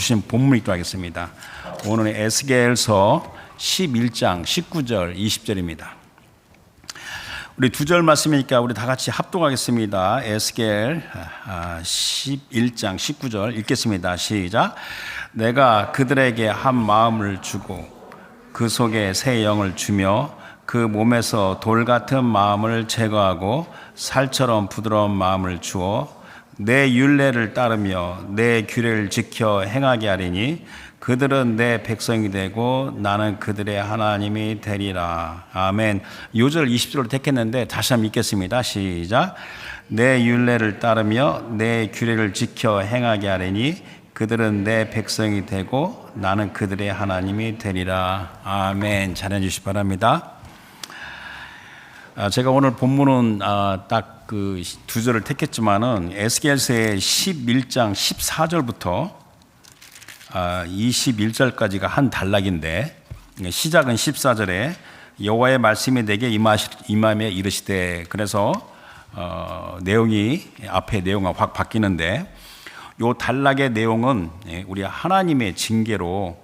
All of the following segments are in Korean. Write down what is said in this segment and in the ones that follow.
주신 본문 읽도록 하겠습니다. 오늘은 에스겔서 11장 19절 20절입니다. 우리 두 절 말씀이니까 우리 다 같이 합독하겠습니다. 에스겔 11장 19절 읽겠습니다. 시작. 내가 그들에게 한 마음을 주고 그 속에 새 영을 주며 그 몸에서 돌 같은 마음을 제거하고 살처럼 부드러운 마음을 주어 내 율례를 따르며 내 규례를 지켜 행하게 하리니 그들은 내 백성이 되고 나는 그들의 하나님이 되리라. 아멘. 요절 20절을 택했는데 다시 한번 읽겠습니다. 시작. 내 율례를 따르며 내 규례를 지켜 행하게 하리니 그들은 내 백성이 되고 나는 그들의 하나님이 되리라. 아멘. 잘해 주시기 바랍니다. 제가 오늘 본문은 딱 그 두 절을 택했지만은 에스겔서의 11장 14절부터 21절까지가 한 단락인데 시작은 14절에 여호와의 말씀이 내게 임하며 이르시되, 그래서 내용이 앞에 내용과 확 바뀌는데 요 단락의 내용은 우리 하나님의 징계로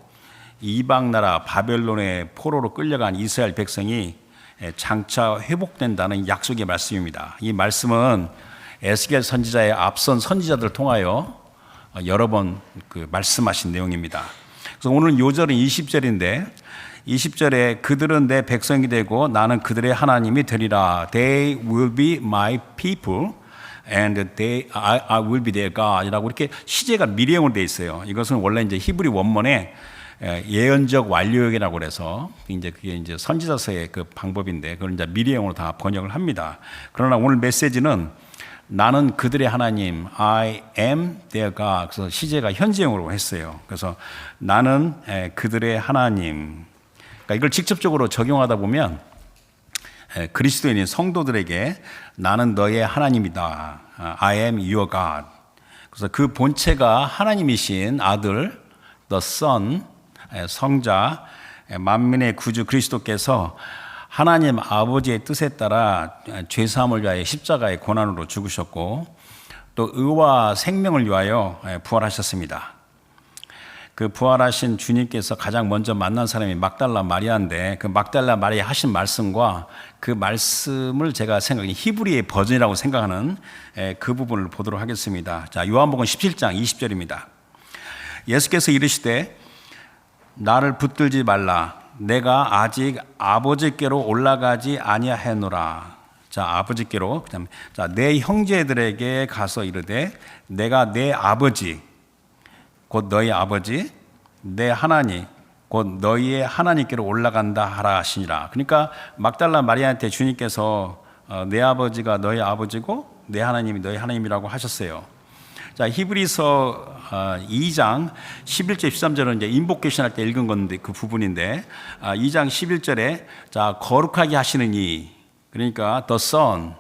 이방 나라 바벨론의 포로로 끌려간 이스라엘 백성이 장차 회복된다는 약속의 말씀입니다. 이 말씀은 에스겔 선지자의 앞선 선지자들을 통하여 여러 번 그 말씀하신 내용입니다. 그래서 오늘 요절은 20절인데 20절에 그들은 내 백성이 되고 나는 그들의 하나님이 되리라. They will be my people and I will be their God 이라고 이렇게 시제가 미래형으로 되어 있어요. 이것은 원래 이제 히브리 원문에 예언적 완료형이라고 그래서 이제 그게 이제 선지자서의 그 방법인데 그걸 이제 미래형으로 다 번역을 합니다. 그러나 오늘 메시지는 나는 그들의 하나님, I am their God. 그래서 시제가 현재형으로 했어요. 그래서 나는 그들의 하나님. 그러니까 이걸 직접적으로 적용하다 보면 그리스도인인 성도들에게 나는 너의 하나님이다. I am your God. 그래서 그 본체가 하나님이신 아들, the Son, 성자, 만민의 구주 그리스도께서 하나님 아버지의 뜻에 따라 죄사함을 위하여 십자가의 고난으로 죽으셨고 또 의와 생명을 위하여 부활하셨습니다. 그 부활하신 주님께서 가장 먼저 만난 사람이 막달라 마리아인데 그 막달라 마리아 하신 말씀과 그 말씀을 제가 생각해 히브리의 버전이라고 생각하는 그 부분을 보도록 하겠습니다. 자, 요한복음 17장 20절입니다. 예수께서 이르시되 나를 붙들지 말라. 내가 아직 아버지께로 올라가지 아니하노라. 자, 아버지께로. 그다음에 자, 내 형제들에게 가서 이르되 내가 내 아버지 곧 너희 아버지 내 하나님 곧 너희의 하나님께로 올라간다 하라 하시니라. 그러니까 막달라 마리아한테 주님께서 내 아버지가 너희 아버지고 내 하나님이 너희 하나님이라고 하셨어요. 자, 히브리서 2장 11절 13절은 이제 인보케이션 할 때 읽은 건데 그 부분인데 2장 11절에 자, 거룩하게 하시는 이, 그러니까 the Son,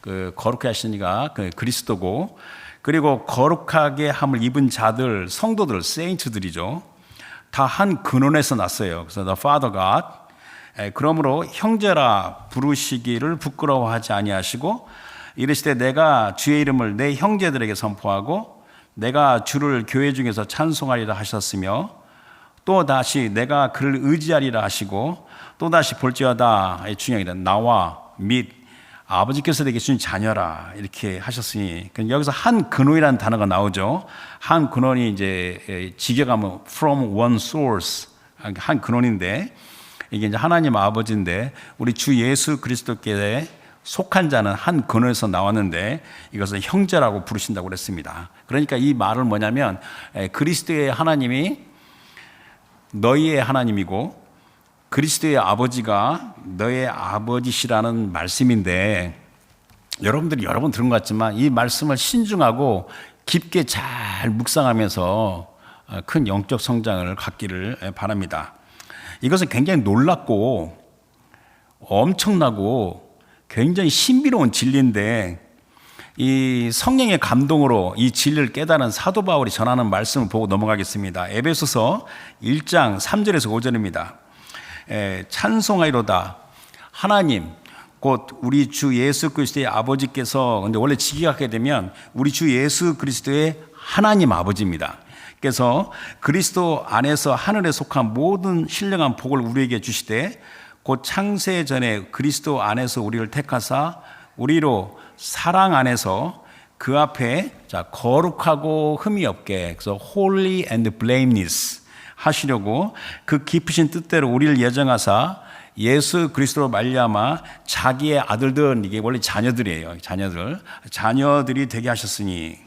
그 거룩하게 하시는 이가 그 그리스도고, 그리고 거룩하게 함을 입은 자들, 성도들, saints들이죠. 다 한 근원에서 났어요. 그래서 the Father God. 그러므로 형제라 부르시기를 부끄러워하지 아니하시고 이르시되 내가 주의 이름을 내 형제들에게 선포하고 내가 주를 교회 중에서 찬송하리라 하셨으며 또 다시 내가 그를 의지하리라 하시고 또 다시 볼지어다 중요합니다. 나와 및 아버지께서 되게 주신 자녀라 이렇게 하셨으니 여기서 한 근원이라는 단어가 나오죠. 한 근원이 이제 직역하면 from one source 한 근원인데 이게 이제 하나님 아버지인데 우리 주 예수 그리스도께 속한 자는 한 근원에서 나왔는데 이것을 형제라고 부르신다고 그랬습니다. 그러니까 이 말은 뭐냐면 그리스도의 하나님이 너희의 하나님이고 그리스도의 아버지가 너의 아버지시라는 말씀인데 여러분들이 여러 번 들은 것 같지만 이 말씀을 신중하고 깊게 잘 묵상하면서 큰 영적 성장을 갖기를 바랍니다. 이것은 굉장히 놀랍고 엄청나고 굉장히 신비로운 진리인데 이 성령의 감동으로 이 진리를 깨달은 사도 바울이 전하는 말씀을 보고 넘어가겠습니다. 에베소서 1장 3절에서 5절입니다. 찬송하리로다 하나님 곧 우리 주 예수 그리스도의 아버지께서, 근데 원래 직역하게 되면 우리 주 예수 그리스도의 하나님 아버지입니다. 그래서 그리스도 안에서 하늘에 속한 모든 신령한 복을 우리에게 주시되 곧 창세 전에 그리스도 안에서 우리를 택하사 우리로 사랑 안에서 그 앞에 거룩하고 흠이 없게, 그래서 holy and blameless 하시려고 그 깊으신 뜻대로 우리를 예정하사 예수 그리스도로 말미암아 자기의 아들들, 이게 원래 자녀들이에요. 자녀들이 되게 하셨으니.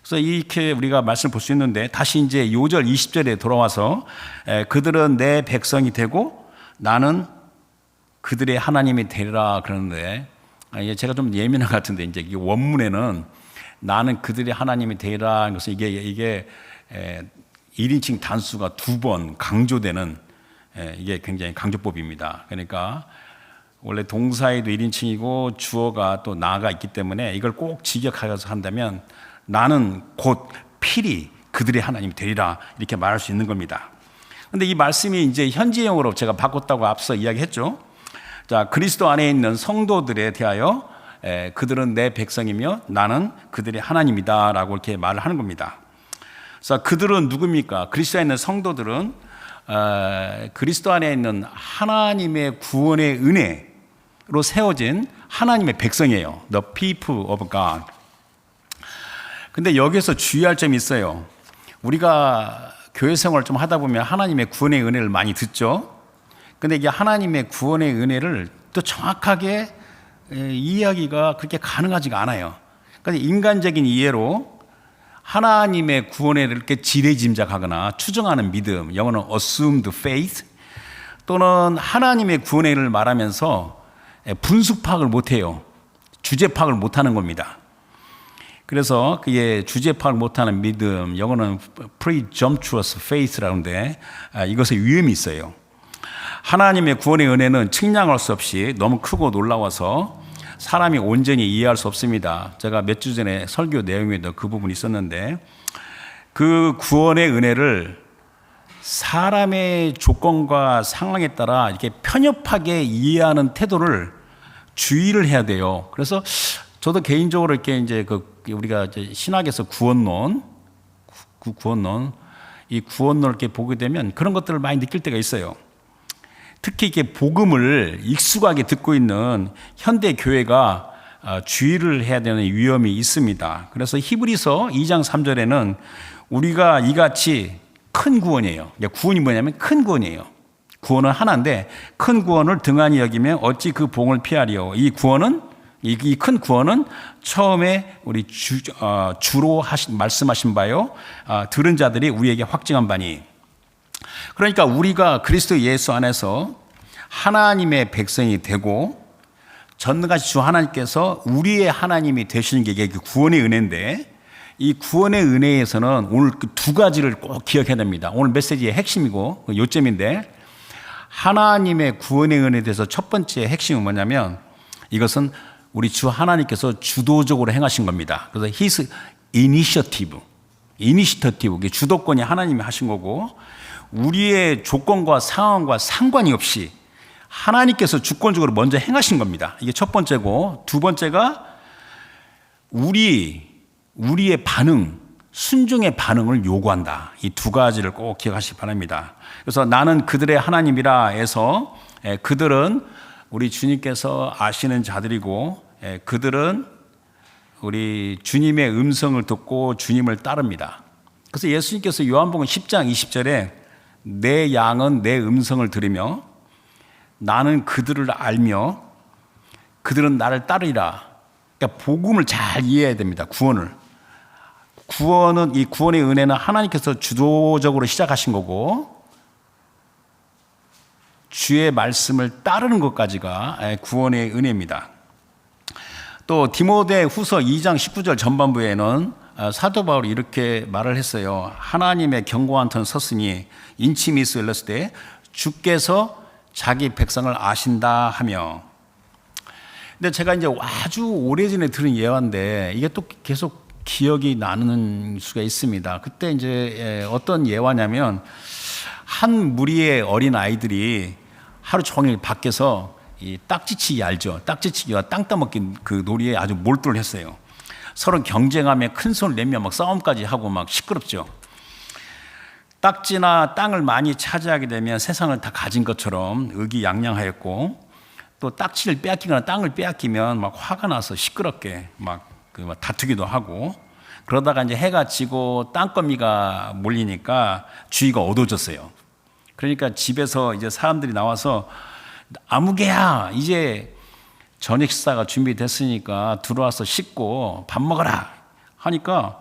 그래서 이렇게 우리가 말씀을 볼 수 있는데, 다시 이제 5절 20절에 돌아와서 그들은 내 백성이 되고 나는 그들의 하나님이 되리라 그러는데, 제가 좀 예민한 것 같은데, 이제 이 원문에는 나는 그들의 하나님이 되리라, 그래서 이게 1인칭 단수가 2번 강조되는, 이게 굉장히 강조법입니다. 그러니까 원래 동사에도 1인칭이고 주어가 또 나가 있기 때문에 이걸 꼭 직역하여서 한다면 나는 곧 필히 그들의 하나님이 되리라, 이렇게 말할 수 있는 겁니다. 그런데 이 말씀이 이제 현지형으로 제가 바꿨다고 앞서 이야기했죠. 자, 그리스도 안에 있는 성도들에 대하여 그들은 내 백성이며 나는 그들의 하나님이다라고 이렇게 말을 하는 겁니다. 그래서 그들은 누굽니까? 그리스도에 있는 성도들은 그리스도 안에 있는 하나님의 구원의 은혜로 세워진 하나님의 백성이에요. The people of God. 근데 여기서 주의할 점이 있어요. 우리가 교회 생활을 좀 하다 보면 하나님의 구원의 은혜를 많이 듣죠. 근데 이게 하나님의 구원의 은혜를 또 정확하게 이해하기가 그렇게 가능하지가 않아요. 그러니까 인간적인 이해로 하나님의 구원에 이렇게 지레짐작하거나 추정하는 믿음, 영어는 assumed faith, 또는 하나님의 구원을 말하면서 분수 파악을 못해요. 주제 파악을 못하는 겁니다. 그래서 그게 주제 파악을 못하는 믿음, 영어는 presumptuous faith라는데 이것의 위험이 있어요. 하나님의 구원의 은혜는 측량할 수 없이 너무 크고 놀라워서 사람이 온전히 이해할 수 없습니다. 제가 몇 주 전에 설교 내용에도 그 부분이 있었는데, 그 구원의 은혜를 사람의 조건과 상황에 따라 이렇게 편협하게 이해하는 태도를 주의를 해야 돼요. 그래서 저도 개인적으로 이렇게 이제 우리가 이제 신학에서 구원론, 이 구원론을 이렇게 보게 되면 그런 것들을 많이 느낄 때가 있어요. 특히 이렇게 복음을 익숙하게 듣고 있는 현대 교회가 주의를 해야 되는 위험이 있습니다. 그래서 히브리서 2장 3절에는 우리가 이같이 큰 구원이에요. 구원이 뭐냐면 큰 구원이에요. 구원은 하나인데 큰 구원을 등한히 여기면 어찌 그 봉을 피하리요. 이 구원은, 이 큰 구원은 처음에 우리 주로 말씀하신 바요, 들은 자들이 우리에게 확증한 바니. 그러니까 우리가 그리스도 예수 안에서 하나님의 백성이 되고 전능하신 주 하나님께서 우리의 하나님이 되시는 게 이게 구원의 은혜인데, 이 구원의 은혜에서는 오늘 그 두 가지를 꼭 기억해야 됩니다. 오늘 메시지의 핵심이고 요점인데, 하나님의 구원의 은혜에 대해서 첫 번째 핵심은 뭐냐면 이것은 우리 주 하나님께서 주도적으로 행하신 겁니다. 그래서 His initiative, 주도권이 하나님이 하신 거고, 우리의 조건과 상황과 상관이 없이 하나님께서 주권적으로 먼저 행하신 겁니다. 이게 첫 번째고, 두 번째가 우리의 반응, 순종의 반응을 요구한다. 이 두 가지를 꼭 기억하시기 바랍니다. 그래서 나는 그들의 하나님이라 해서 그들은 우리 주님께서 아시는 자들이고, 그들은 우리 주님의 음성을 듣고 주님을 따릅니다. 그래서 예수님께서 요한복음 10장 20절에 내 양은 내 음성을 들으며 나는 그들을 알며 그들은 나를 따르리라. 그러니까 복음을 잘 이해해야 됩니다. 구원은 이 구원의 은혜는 하나님께서 주도적으로 시작하신 거고, 주의 말씀을 따르는 것까지가 구원의 은혜입니다. 또 디모데 후서 2장 19절 전반부에는 사도 바울이 이렇게 말을 했어요. 하나님의 경고한 턴 섰으니 인치미스 일렀을 때 주께서 자기 백성을 아신다 하며. 근데 제가 이제 아주 오래전에 들은 예화인데 이게 또 계속 기억이 나는 수가 있습니다. 그때 이제 어떤 예화냐면, 한 무리의 어린 아이들이 하루 종일 밖에서 이 딱지치기 알죠? 딱지치기와 땅 따먹기 그 놀이에 아주 몰두를 했어요. 서로 경쟁하며 큰 손을 내며 막 싸움까지 하고 막 시끄럽죠. 딱지나 땅을 많이 차지하게 되면 세상을 다 가진 것처럼 의기양양하였고, 또 딱지를 빼앗기거나 땅을 빼앗기면 막 화가 나서 시끄럽게 막 다투기도 하고, 그러다가 이제 해가 지고 땅거미가 몰리니까 주의가 어두워졌어요. 그러니까 집에서 이제 사람들이 나와서 아무개야, 이제 저녁 식사가 준비됐으니까 들어와서 씻고 밥 먹어라 하니까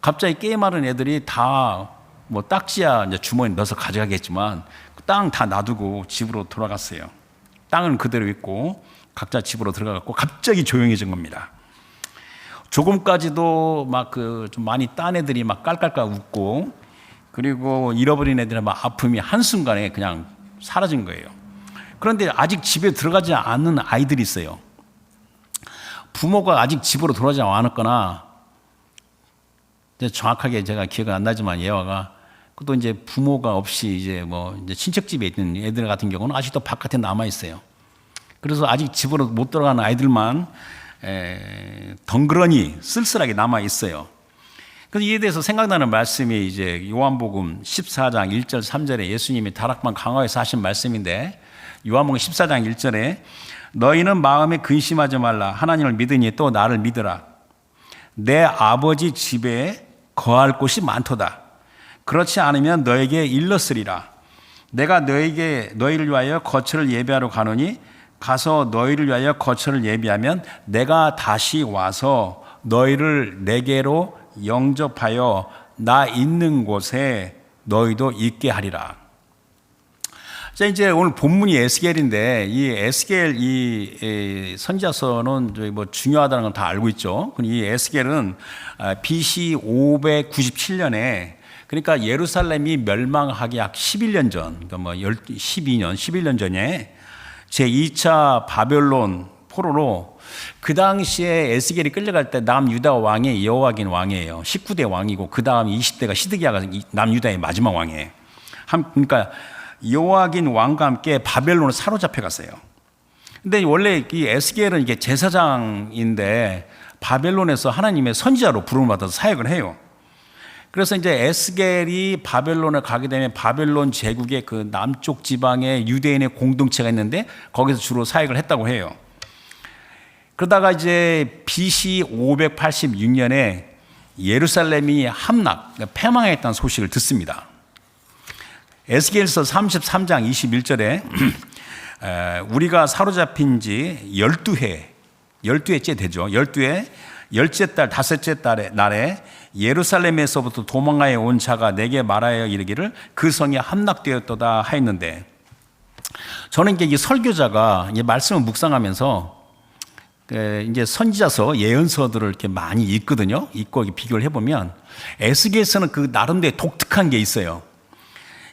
갑자기 게임하는 애들이 다 뭐 딱지야 이제 주머니 넣어서 가져가겠지만 땅 다 놔두고 집으로 돌아갔어요. 땅은 그대로 있고 각자 집으로 들어가고 갑자기 조용해진 겁니다. 조금까지도 막 좀 많이 딴 애들이 막 깔깔깔 웃고, 그리고 잃어버린 애들의 막 아픔이 한순간에 그냥 사라진 거예요. 그런데 아직 집에 들어가지 않는 아이들이 있어요. 부모가 아직 집으로 돌아오지 않았거나, 정확하게 제가 기억은 안 나지만 예화가, 또 이제 부모가 없이 이제 이제 친척집에 있는 애들 같은 경우는 아직도 바깥에 남아 있어요. 그래서 아직 집으로 못 들어가는 아이들만 덩그러니 쓸쓸하게 남아 있어요. 그래서 이에 대해서 생각나는 말씀이 이제 요한복음 14장 1절 3절에 예수님이 다락방 강화에서 하신 말씀인데, 요한복음 14장 1절에 너희는 마음에 근심하지 말라. 하나님을 믿으니 또 나를 믿으라. 내 아버지 집에 거할 곳이 많도다. 그렇지 않으면 너에게 일렀으리라. 내가 너희를 위하여 거처를 예비하러 가노니 가서 너희를 위하여 거처를 예비하면 내가 다시 와서 너희를 내게로 영접하여 나 있는 곳에 너희도 있게 하리라. 자, 이제 오늘 본문이 에스겔인데, 이 에스겔 이 선지자서는 중요하다는 건 다 알고 있죠. 이 에스겔은 BC 597년에, 그러니까 예루살렘이 멸망하기 약 11년 전, 그러니까 11년 전에 제2차 바벨론 포로로, 그 당시에 에스겔이 끌려갈 때 남유다 왕이 여호와긴 왕이에요. 19대 왕이고 그 다음 20대가 시드기야가 남유다의 마지막 왕이에요. 그러니까 여호와긴 왕과 함께 바벨론을 사로잡혀 갔어요. 근데 원래 이 에스겔은 이게 제사장인데 바벨론에서 하나님의 선지자로 부름을 받아서 사역을 해요. 그래서 이제 에스겔이 바벨론에 가게 되면 바벨론 제국의 그 남쪽 지방에 유대인의 공동체가 있는데 거기서 주로 사역을 했다고 해요. 그러다가 이제 BC 586년에 예루살렘이 패망했다는 소식을 듣습니다. 에스겔서 33장 21절에 우리가 사로잡힌 지 12회째 되죠. 10째 달, 5째 날에 예루살렘에서부터 도망하여 온 자가 내게 말하여 이르기를 그 성이 함락되었도다 하였는데, 저는 이제 이 설교자가 이 말씀을 묵상하면서 이제 선지자서, 예언서들을 이렇게 많이 읽거든요. 읽고 비교를 해보면 에스겔서는 그 나름대로 독특한 게 있어요.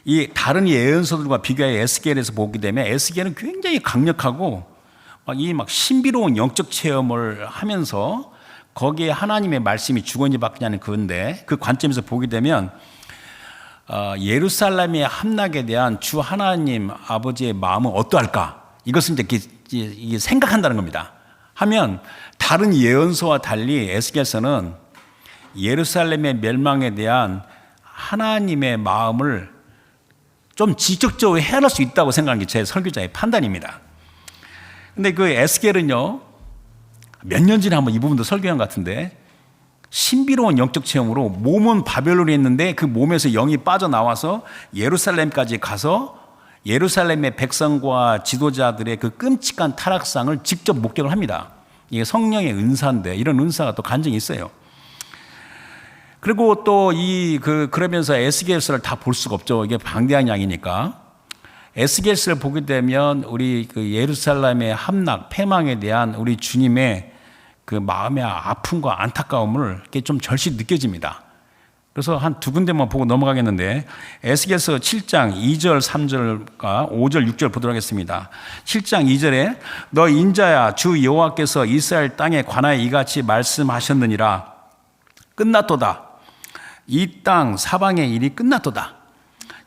이 다른 예언서들과 비교해 에스겔에서 보게 되면 에스겔은 굉장히 강력하고 막 신비로운 영적 체험을 하면서 거기에 하나님의 말씀이 주거니 받느냐는 그건데, 그 관점에서 보게 되면 예루살렘의 함락에 대한 주 하나님 아버지의 마음은 어떠할까? 이것은 이제 생각한다는 겁니다. 하면 다른 예언서와 달리 에스겔서는 예루살렘의 멸망에 대한 하나님의 마음을 좀 직접적으로 헤아릴 수 있다고 생각하는 게 제 설교자의 판단입니다. 근데 그 에스겔은요, 몇 년 전에 한번 이 부분도 설교한 것 같은데, 신비로운 영적 체험으로 몸은 바벨론에 있는데 그 몸에서 영이 빠져나와서 예루살렘까지 가서 예루살렘의 백성과 지도자들의 그 끔찍한 타락상을 직접 목격을 합니다. 이게 성령의 은사인데 이런 은사가 또 간증이 있어요. 그리고 또 그러면서 에스겔서를 다 볼 수가 없죠. 이게 방대한 양이니까. 에스겔서를 보게 되면 우리 그 예루살렘의 함락, 패망에 대한 우리 주님의 그 마음의 아픔과 안타까움을 이렇게 좀 절실히 느껴집니다. 그래서 한 두 군데만 보고 넘어가겠는데, 에스겔서 7장 2절 3절과 5절 6절 보도록 하겠습니다. 7장 2절에 너 인자야, 주 여호와께서 이스라엘 땅에 관하여 이같이 말씀하셨느니라. 끝났도다. 이 땅 사방의 일이 끝났도다.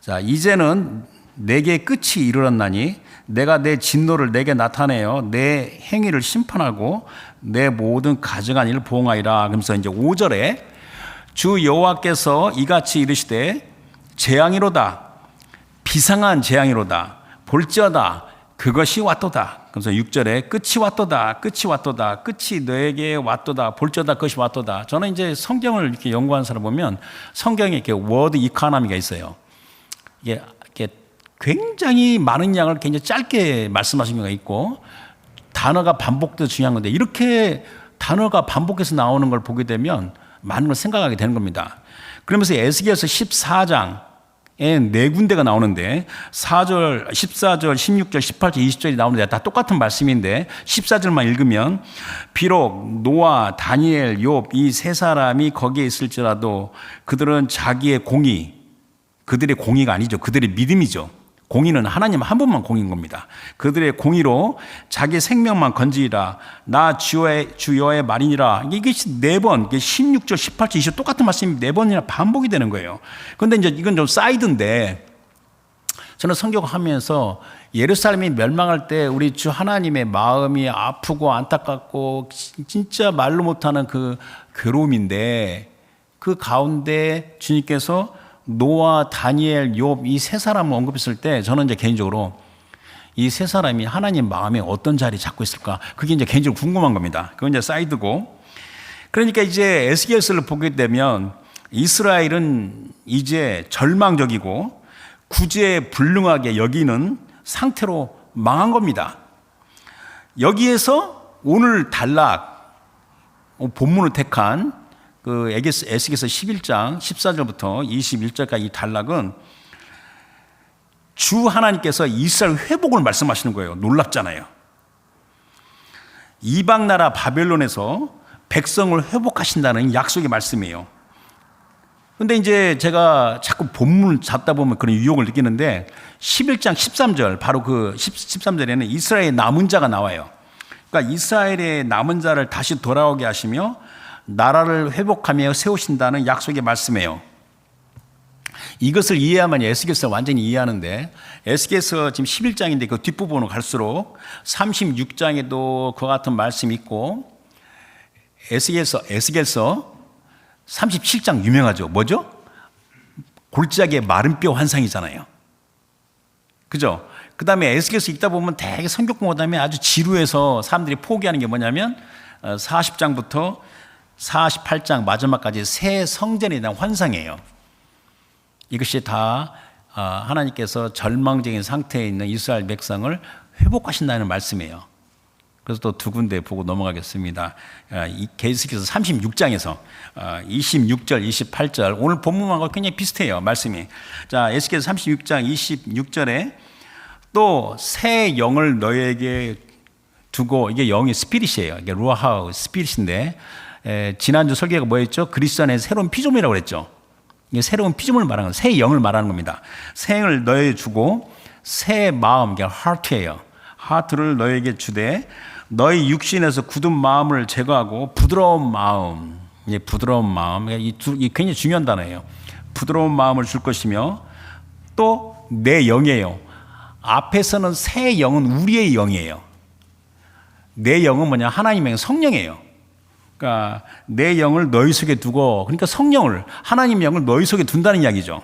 자, 이제는 내게 끝이 이르렀나니 내가 내 진노를 내게 나타내어 내 행위를 심판하고 내 모든 가증한 일을 보응하리라. 그러면서 이제 5절에 주 여호와께서 이같이 이르시되 재앙이로다. 비상한 재앙이로다. 볼지어다. 그것이 왔도다. 그래서 6절에 끝이 왔도다. 끝이 왔도다. 끝이 너에게 왔도다. 볼지어다. 그것이 왔도다. 저는 이제 성경을 이렇게 연구하는 사람 보면 성경에 이렇게 워드 이코노미가 있어요. 이게 굉장히 많은 양을 굉장히 짧게 말씀하신 경우가 있고 단어가 반복돼서 중요한 건데 이렇게 단어가 반복해서 나오는 걸 보게 되면 많은 걸 생각하게 되는 겁니다. 그러면서 에스겔서 14장에 네 군데가 나오는데 4절, 14절, 16절, 18절, 20절이 나오는데 다 똑같은 말씀인데 14절만 읽으면 비록 노아, 다니엘, 욥 이 세 사람이 거기에 있을지라도 그들은 자기의 공의, 그들의 공의가 아니죠. 그들의 믿음이죠. 공의는 하나님 한 분만 공인 겁니다. 그들의 공의로 자기 생명만 건지리라. 나 주여의 말이니라. 이게 네 번, 16절, 18절, 20절 똑같은 말씀이 네 번이나 반복이 되는 거예요. 그런데 이제 이건 좀 사이드인데 저는 성경하면서 예루살렘이 멸망할 때 우리 주 하나님의 마음이 아프고 안타깝고 진짜 말로 못하는 그 괴로움인데 그 가운데 주님께서 노아, 다니엘, 욥 이 세 사람을 언급했을 때 저는 이제 개인적으로 이 세 사람이 하나님 마음에 어떤 자리 잡고 있을까? 그게 이제 개인적으로 궁금한 겁니다. 그건 이제 사이드고. 그러니까 이제 에스겔서를 보게 되면 이스라엘은 이제 절망적이고 구제불능하게 여기는 상태로 망한 겁니다. 여기에서 오늘 단락, 본문을 택한 그 에스겔서 11장 14절부터 21절까지 이 단락은 주 하나님께서 이스라엘 회복을 말씀하시는 거예요. 놀랍잖아요. 이방 나라 바벨론에서 백성을 회복하신다는 약속의 말씀이에요. 근데 이제 제가 자꾸 본문을 잡다 보면 그런 유혹을 느끼는데 11장 13절 바로 그 13절에는 이스라엘의 남은 자가 나와요. 그러니까 이스라엘의 남은 자를 다시 돌아오게 하시며 나라를 회복하며 세우신다는 약속의 말씀이에요. 이것을 이해하면 에스겔서 완전히 이해하는데 에스겔서 지금 11장인데 그 뒷부분으로 갈수록 36장에도 그와 같은 말씀이 있고 에스겔서 37장 유명하죠. 뭐죠? 골짜기의 마른 뼈 환상이잖아요. 그죠? 그 다음에 에스겔서 읽다 보면 되게 성경 공부하다면 아주 지루해서 사람들이 포기하는 게 뭐냐면 40장부터 48장 마지막까지 새 성전에 대한 환상이에요. 이것이 다 하나님께서 절망적인 상태에 있는 이스라엘 백성을 회복하신다는 말씀이에요. 그래서 또 두 군데 보고 넘어가겠습니다. 에스겔서 36장에서 26절, 28절 오늘 본문하고 굉장히 비슷해요. 말씀이. 자, 에스겔서 36장 26절에 또 새 영을 너에게 두고 이게 영이 스피릿이에요. 이게 루아하우 스피릿인데 지난주 설교가 뭐였죠? 그리스도 안에 새로운 피조물이라고 그랬죠. 이게 새로운 피조물을 말하는 새 영을 말하는 겁니다. 새 영을 너에게 주고 새 마음, 이게 하트예요. 하트를 너에게 주되 너희 육신에서 굳은 마음을 제거하고 부드러운 마음, 이게 부드러운 마음, 이게 굉장히 중요한 단어예요. 부드러운 마음을 줄 것이며 또 내 영이에요. 앞에서는 새 영은 우리의 영이에요. 내 영은 뭐냐? 하나님의 영, 성령이에요. 그러니까 내 영을 너희 속에 두고, 그러니까 성령을, 하나님의 영을 너희 속에 둔다는 이야기죠.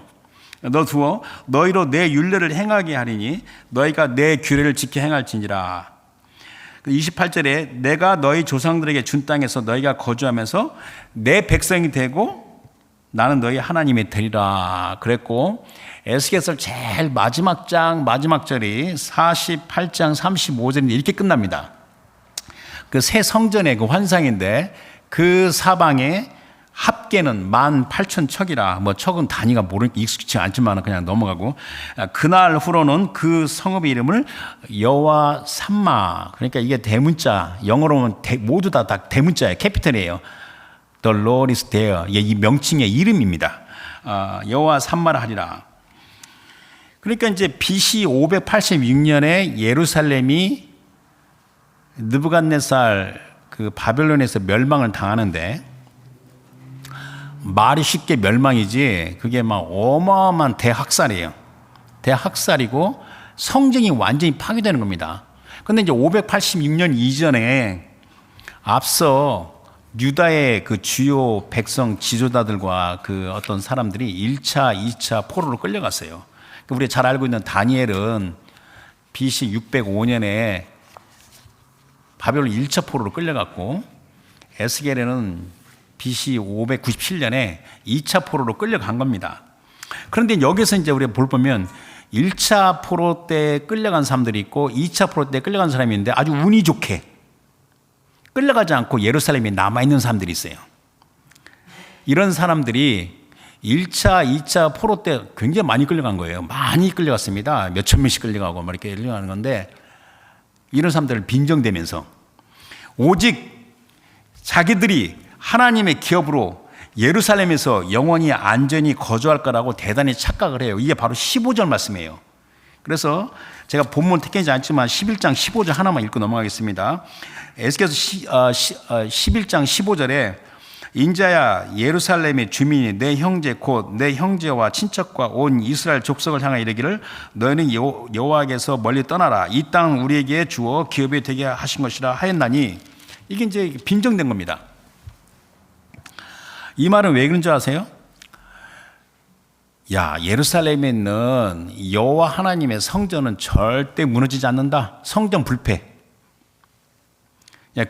너 두어 너희로 내 율례를 행하게 하리니 너희가 내 규례를 지켜 행할지니라. 28절에 내가 너희 조상들에게 준 땅에서 너희가 거주하면서 내 백성이 되고 나는 너희 하나님이 되리라 그랬고, 에스겔서 제일 마지막 장 마지막 절이 48장 35절인데 이렇게 끝납니다. 그 새 성전의 그 환상인데 그 사방에 합계는 18,000척이라, 뭐 척은 단위가 모르니까 익숙치 않지만 그냥 넘어가고, 그날 후로는 그 성읍의 이름을 여호와 삼마, 그러니까 이게 대문자, 영어로는 모두 다 대문자예요. 캐피털이에요. The Lord is there. 이 명칭의 이름입니다. 여호와 삼마라 하리라. 그러니까 이제 BC 586년에 예루살렘이 느부갓네살 그 바벨론에서 멸망을 당하는데, 말이 쉽게 멸망이지 그게 막 어마어마한 대학살이에요. 대학살이고 성전이 완전히 파괴되는 겁니다. 그런데 이제 586년 이전에 앞서 유다의 그 주요 백성 지도자들과 그 어떤 사람들이 1차, 2차 포로로 끌려갔어요. 우리가 잘 알고 있는 다니엘은 BC 605년에 바벨론 1차 포로로 끌려갔고, 에스겔에는 BC 597년에 2차 포로로 끌려간 겁니다. 그런데 여기서 이제 우리가 보면 1차 포로 때 끌려간 사람들이 있고 2차 포로 때 끌려간 사람이 있는데 아주 운이 좋게 끌려가지 않고 예루살렘에 남아있는 사람들이 있어요. 이런 사람들이 1차, 2차 포로 때 굉장히 많이 끌려간 거예요. 많이 끌려갔습니다. 몇천 명씩 끌려가고 막 이렇게 끌려가는 건데, 이런 사람들을 빈정대면서 오직 자기들이 하나님의 기업으로 예루살렘에서 영원히 안전히 거주할 거라고 대단히 착각을 해요. 이게 바로 15절 말씀이에요. 그래서 제가 본문 택하지 않지만 11장 15절 하나만 읽고 넘어가겠습니다. 에스겔서 11장 15절에 인자야 예루살렘의 주민이 내 형제 곧 내 형제와 친척과 온 이스라엘 족속을 향하여 이르기를 너희는 여호와께서 멀리 떠나라 이 땅 우리에게 주어 기업이 되게 하신 것이라 하였나니, 이게 이제 빈정된 겁니다. 이 말은 왜 그런 줄 아세요? 야, 예루살렘에 있는 여호와 하나님의 성전은 절대 무너지지 않는다. 성전 불패.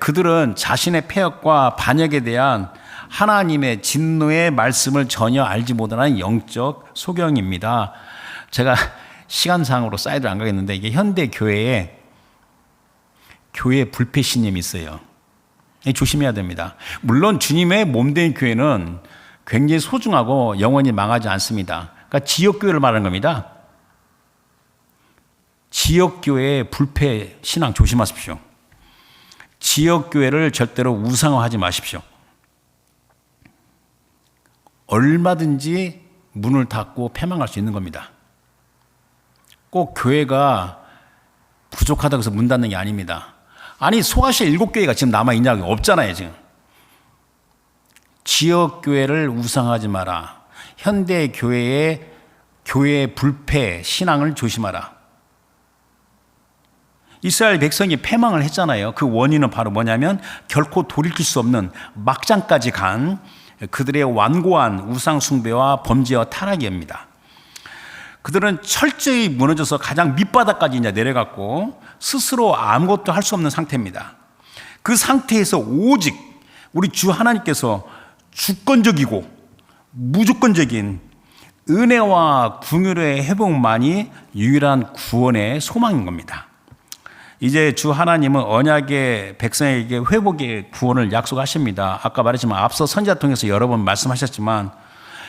그들은 자신의 패역과 반역에 대한 하나님의 진노의 말씀을 전혀 알지 못하는 영적 소경입니다. 제가 시간상으로 사이드를 안 가겠는데, 이게 현대 교회에 교회 불패 신념이 있어요. 조심해야 됩니다. 물론 주님의 몸된 교회는 굉장히 소중하고 영원히 망하지 않습니다. 그러니까 지역교회를 말하는 겁니다. 지역교회의 불패 신앙 조심하십시오. 지역교회를 절대로 우상화하지 마십시오. 얼마든지 문을 닫고 패망할 수 있는 겁니다. 꼭 교회가 부족하다고 해서 문 닫는 게 아닙니다. 아니, 소아시아 7교회가 지금 남아있냐고. 없잖아요, 지금. 지역교회를 우상하지 마라. 현대 교회의 교회 불패 신앙을 조심하라. 이스라엘 백성이 패망을 했잖아요. 그 원인은 바로 뭐냐면 결코 돌이킬 수 없는 막장까지 간 그들의 완고한 우상 숭배와 범죄와 타락입니다. 그들은 철저히 무너져서 가장 밑바닥까지 이제 내려갔고 스스로 아무것도 할 수 없는 상태입니다. 그 상태에서 오직 우리 주 하나님께서 주권적이고 무조건적인 은혜와 긍휼의 회복만이 유일한 구원의 소망인 겁니다. 이제 주 하나님은 언약의 백성에게 회복의 구원을 약속하십니다. 아까 말했지만 앞서 선지자 통해서 여러 번 말씀하셨지만,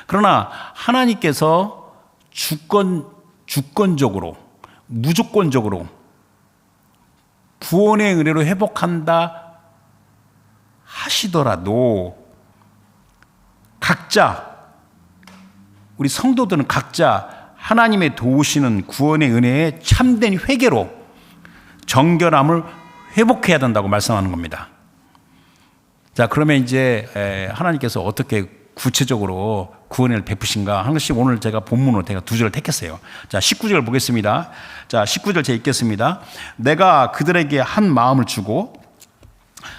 그러나 하나님께서 주권적으로 무조건적으로 구원의 은혜로 회복한다 하시더라도 각자, 우리 성도들은 각자 하나님의 도우시는 구원의 은혜에 참된 회개로 정결함을 회복해야 된다고 말씀하는 겁니다. 자, 그러면 이제 하나님께서 어떻게 구체적으로 구원을 베푸신가 하는 것이 오늘 제가 본문으로 제가 2절을 택했어요. 자, 19절 보겠습니다. 자, 19절 제가 읽겠습니다. 내가 그들에게 한 마음을 주고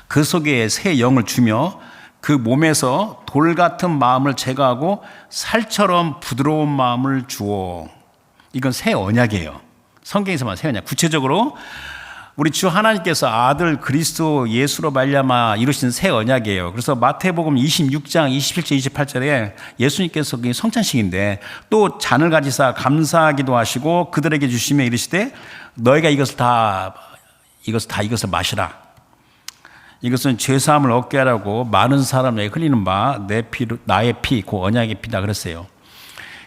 그 속에 새 영을 주며 그 몸에서 돌 같은 마음을 제거하고 살처럼 부드러운 마음을 주어. 이건 새 언약이에요. 성경에서만 새 언약. 구체적으로 우리 주 하나님께서 아들 그리스도 예수로 말미암아 이루신 새 언약이에요. 그래서 마태복음 26장 27절 28절에 예수님께서 성찬식인데 또 잔을 가지사 감사하기도 하시고 그들에게 주시며 이르시되 너희가 이것을 마시라. 이것은 죄사함을 얻게 하라고 많은 사람에게 흘리는 바 내 피, 나의 피, 그 언약의 피다 그랬어요.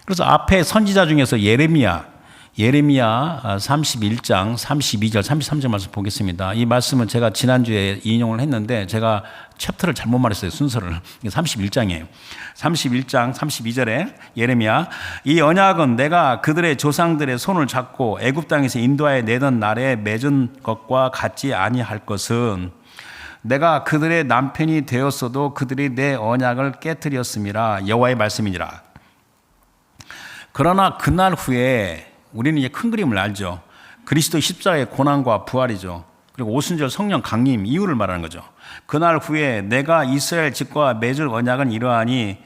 그래서 앞에 선지자 중에서 예레미야 31장 32절 33절 말씀 보겠습니다. 이 말씀은 제가 지난주에 인용을 했는데 제가 챕터를 잘못 말했어요. 순서를. 31장이에요. 31장 32절에 예레미야, 이 언약은 내가 그들의 조상들의 손을 잡고 애굽 땅에서 인도하여 내던 날에 맺은 것과 같지 아니할 것은 내가 그들의 남편이 되었어도 그들이 내 언약을 깨뜨렸음이라. 여호와의 말씀이니라. 그러나 그날 후에 우리는 이제 큰 그림을 알죠. 그리스도 십자가의 고난과 부활이죠. 그리고 오순절 성령 강림 이유를 말하는 거죠. 그날 후에 내가 이스라엘 집과 맺을 언약은 이러하니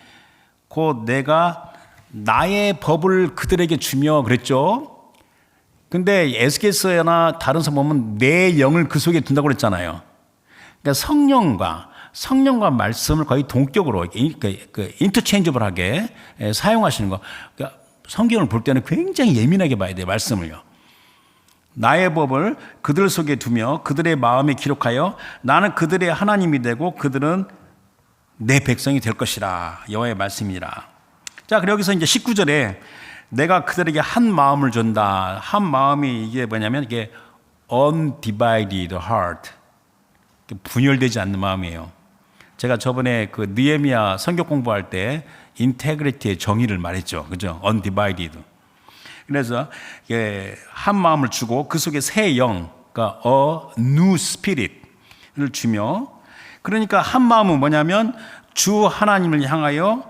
곧 내가 나의 법을 그들에게 주며 그랬죠. 근데 에스겔서나 다른 서 보면 내 영을 그 속에 둔다고 그랬잖아요. 그러니까 성령과 말씀을 거의 동격으로 인터체인저블하게 사용하시는 거. 그러니까 성경을 볼 때는 굉장히 예민하게 봐야 돼요. 말씀을요. 나의 법을 그들 속에 두며 그들의 마음에 기록하여 나는 그들의 하나님이 되고 그들은 내 백성이 될 것이라. 여호와의 말씀이라. 자, 그리고 여기서 이제 19절에 내가 그들에게 한 마음을 준다. 한 마음이 이게 뭐냐면 이게 undivided heart. 분열되지 않는 마음이에요. 제가 저번에 그 느헤미야 성경 공부할 때 인테그리티의 정의를 말했죠. 그죠? undivided. 그래서 한 마음을 주고 그 속에 새 영, 그러니까 a new spirit을 주며, 그러니까 한 마음은 뭐냐면 주 하나님을 향하여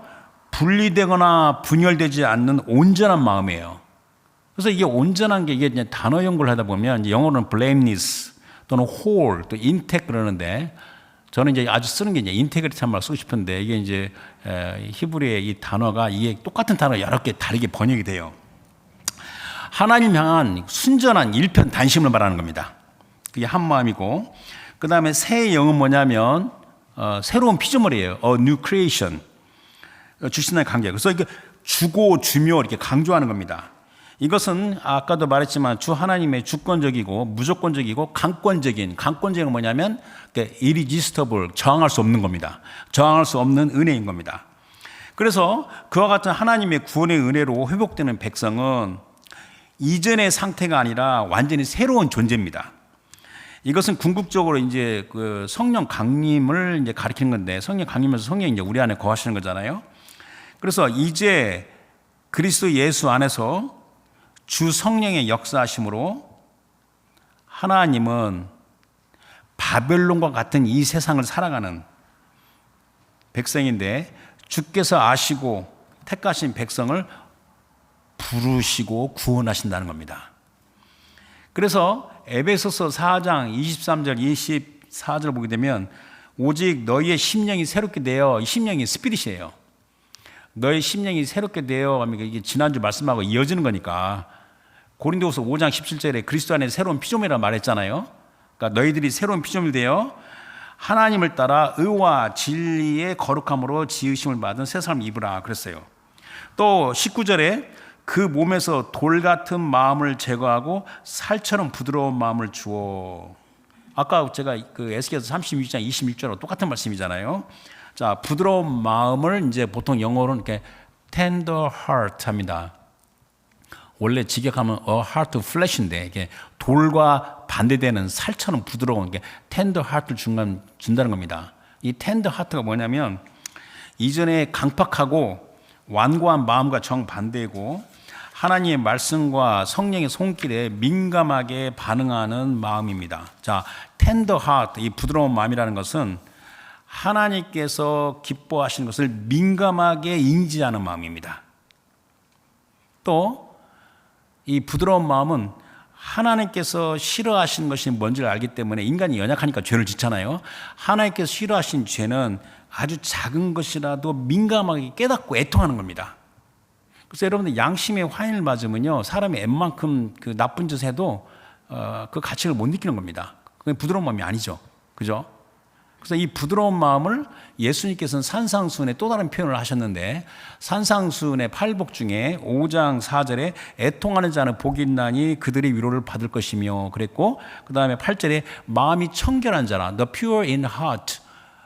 분리되거나 분열되지 않는 온전한 마음이에요. 그래서 이게 온전한 게 이게 단어 연구를 하다 보면 영어로는 blameless 또는 whole 또 intact 그러는데 저는 이제 아주 쓰는 게 이제 인테그리티 말 쓰고 싶은데 이게 이제 히브리의 이 단어가 이게 똑같은 단어가 여러 개 다르게 번역이 돼요. 하나님 향한 순전한 일편단심을 말하는 겁니다. 그게 한 마음이고, 그 다음에 새 영은 뭐냐면 새로운 피조물이에요. A new creation. 주신의 관계. 그래서 이게 주고 주며 이렇게 강조하는 겁니다. 이것은 아까도 말했지만 주 하나님의 주권적이고 무조건적이고 강권적인 뭐냐면 irresistible, 저항할 수 없는 겁니다. 저항할 수 없는 은혜인 겁니다. 그래서 그와 같은 하나님의 구원의 은혜로 회복되는 백성은 이전의 상태가 아니라 완전히 새로운 존재입니다. 이것은 궁극적으로 이제 그 성령 강림을 이제 가리키는 건데, 성령 강림에서 성령이 이제 우리 안에 거하시는 거잖아요. 그래서 이제 그리스도 예수 안에서 주 성령의 역사하심으로 하나님은 바벨론과 같은 이 세상을 살아가는 백성인데, 주께서 아시고 택하신 백성을 부르시고 구원하신다는 겁니다. 그래서 에베소서 4장 23절 24절 보게 되면 오직 너희의 심령이 새롭게 되어, 이 심령이 스피릿이에요. 너의 심령이 새롭게 되어 하면 이게 지난주 말씀하고 이어지는 거니까 고린도후서 5장 17절에 그리스도 안에 새로운 피조물이라 말했잖아요. 그러니까 너희들이 새로운 피조물 되어 하나님을 따라 의와 진리의 거룩함으로 지으심을 받은 새 사람 입으라 그랬어요. 또 19절에 그 몸에서 돌 같은 마음을 제거하고 살처럼 부드러운 마음을 주어. 아까 제가 그 에스겔서 36장 26절하고 똑같은 말씀이잖아요. 자, 부드러운 마음을 이제 보통 영어로는 이렇게 tender heart 합니다. 원래 직역하면 a heart of flesh인데 이게 돌과 반대되는 살처럼 부드러운 게 tender heart를 준다는 겁니다. 이 tender heart가 뭐냐면 이전에 강팍하고 완고한 마음과 정반대고 하나님의 말씀과 성령의 손길에 민감하게 반응하는 마음입니다. 자, tender heart, 이 부드러운 마음이라는 것은 하나님께서 기뻐하시는 것을 민감하게 인지하는 마음입니다. 또 이 부드러운 마음은 하나님께서 싫어하시는 것이 뭔지를 알기 때문에, 인간이 연약하니까 죄를 짓잖아요. 하나님께서 싫어하신 죄는 아주 작은 것이라도 민감하게 깨닫고 애통하는 겁니다. 그래서 여러분들 양심의 화인을 맞으면요, 사람이 웬만큼 그 나쁜 짓을 해도 그 가치를 못 느끼는 겁니다. 그게 부드러운 마음이 아니죠. 그죠? 그래서 이 부드러운 마음을 예수님께서는 산상수훈의 또 다른 표현을 하셨는데, 산상수훈의 8복 중에 5장 4절에 애통하는 자는 복이 있나니 그들의 위로를 받을 것이며 그랬고, 그 다음에 8절에 마음이 청결한 자라, the pure in heart.